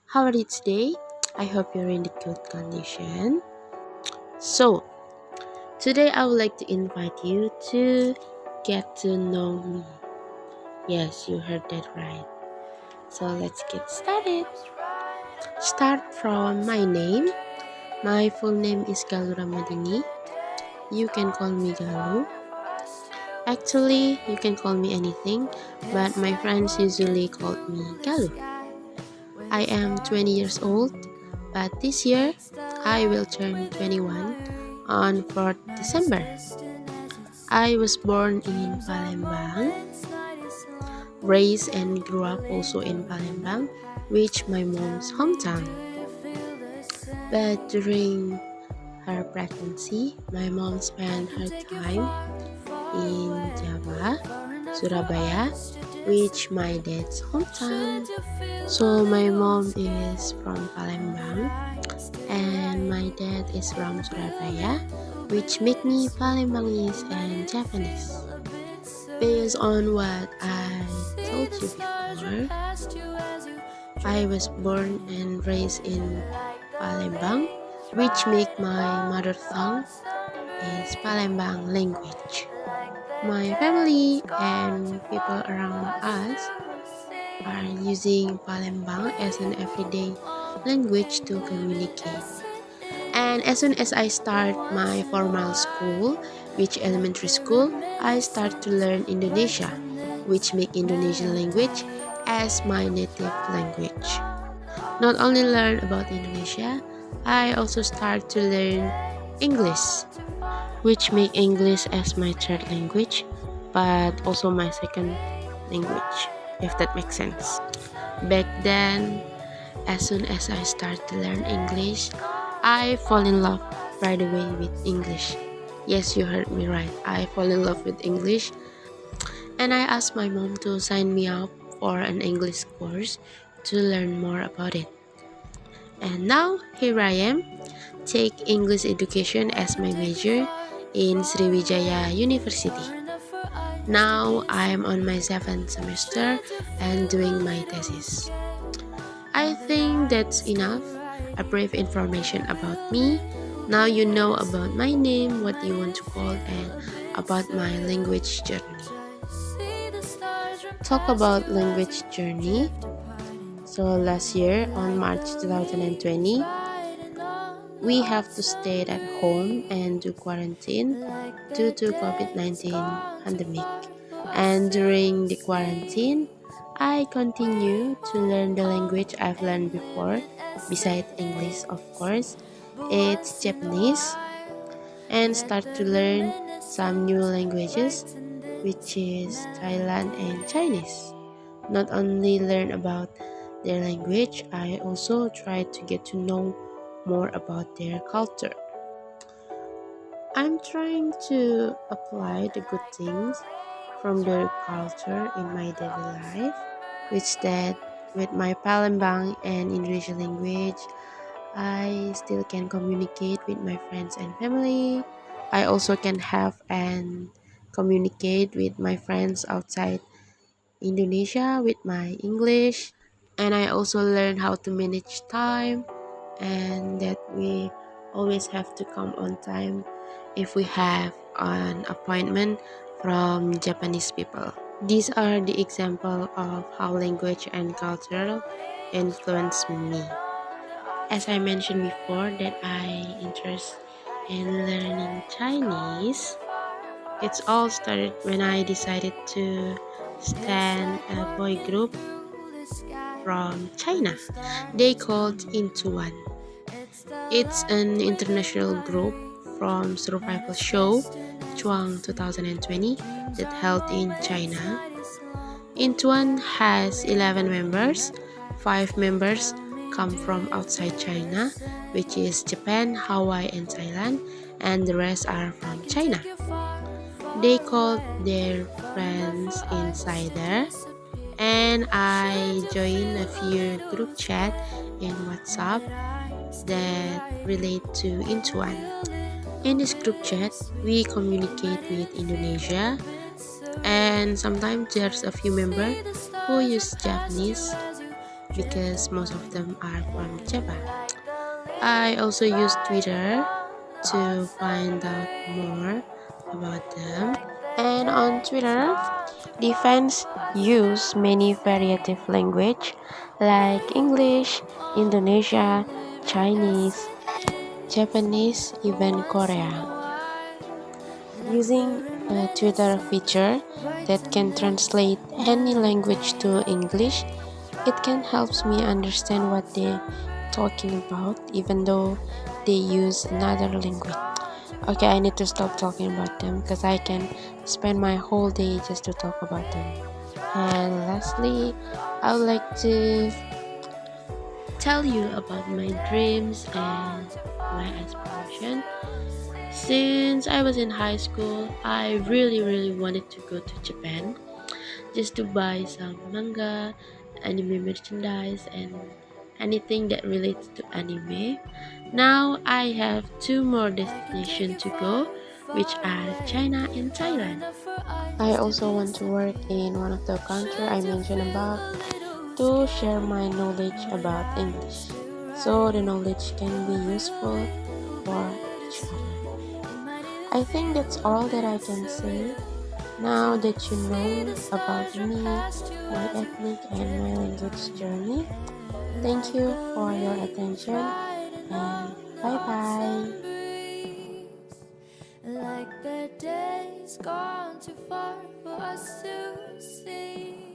How are you today? I hope you're in the good condition. So, today I would like to invite you to get to know me. Yes, you heard that right. So, let's get started. Start from my name. My full name is Galuh Ramadhini. You can call me Galuh. Actually, you can call me anything, but my friends usually call me Galuh. I am 20 years old, but this year I will turn 21 on 4th December. I was born in Palembang, raised and grew up also in Palembang, which my mom's hometown. But during her pregnancy, my mom spent her time in Java, Surabaya, which my dad's hometown. So my mom is from Palembang and my dad is from Surabaya, which make me Palembangese and Japanese. Based on what I told you before, I was born and raised in Palembang, which make my mother tongue is Palembang language. My family and people around us are using Palembang as an everyday language to communicate. And as soon as I start my formal school, which elementary school, I start to learn Indonesia, which make Indonesian language as my native language. Not only learn about Indonesia, I also start to learn English, which make English as my third language, but also my second language, if that makes sense. Back then, as soon as I start to learn English, I fall in love right away with English. Yes, you heard me right. I fall in love with English. And I asked my mom to sign me up for an English course to learn more about it. And now, here I am, take English education as my major in Sriwijaya University. Now, I am on my 7th semester and doing my thesis. I think that's enough. A brief information about me. Now you know about my name, what you want to call, and about my language journey. Talk about language journey. So last year on March 2020, we have to stay at home and do quarantine due to COVID-19 pandemic. And during the quarantine, I continue to learn the language I've learned before, besides English of course. It's Japanese, and start to learn some new languages, which is Thailand and Chinese. Not only learn about their language, I also try to get to know more about their culture. I'm trying to apply the good things from their culture in my daily life, which that with my Palembang and Indonesian language, I still can communicate with my friends and family. I also can have and communicate with my friends outside Indonesia with my English. And I also learn how to manage time and that we always have to come on time if we have an appointment from Japanese people. These are the example of how language and culture influence me. As I mentioned before that I interest in learning Chinese, it's all started when I decided to stand a boy group from China. They called Into One. It's an international group from survival show Chuang 2020 that held in China. Into One has 11 members. 5 members come from outside China, which is Japan, Hawaii, and Thailand, and the rest are from China. They called their friends insider, and I joined a few group chat in WhatsApp that relate to Into One. In this group chat, we communicate with Indonesia, and sometimes there's a few members who use Japanese, because most of them are from Java. I also use Twitter to find out more about them. And on Twitter, the fans use many variative language like English, Indonesia, Chinese, Japanese, even Korea. Using a Twitter feature that can translate any language to English, it can help me understand what they're talking about even though they use another language. Okay, I need to stop talking about them because I can spend my whole day just to talk about them. And lastly, I would like to tell you about my dreams and my aspiration. Since I was in high school, I really wanted to go to Japan just to buy some manga, anime merchandise, and anything that relates to anime. Now I have two more destinations to go, which are China and Thailand. I also want to work in one of the countries I mentioned above to share my knowledge about English, so the knowledge can be useful for each other. I think that's all that I can say. Now that you know about me, my ethnic and my language journey, thank you for your attention and bye bye. Like the days gone too far for us to see.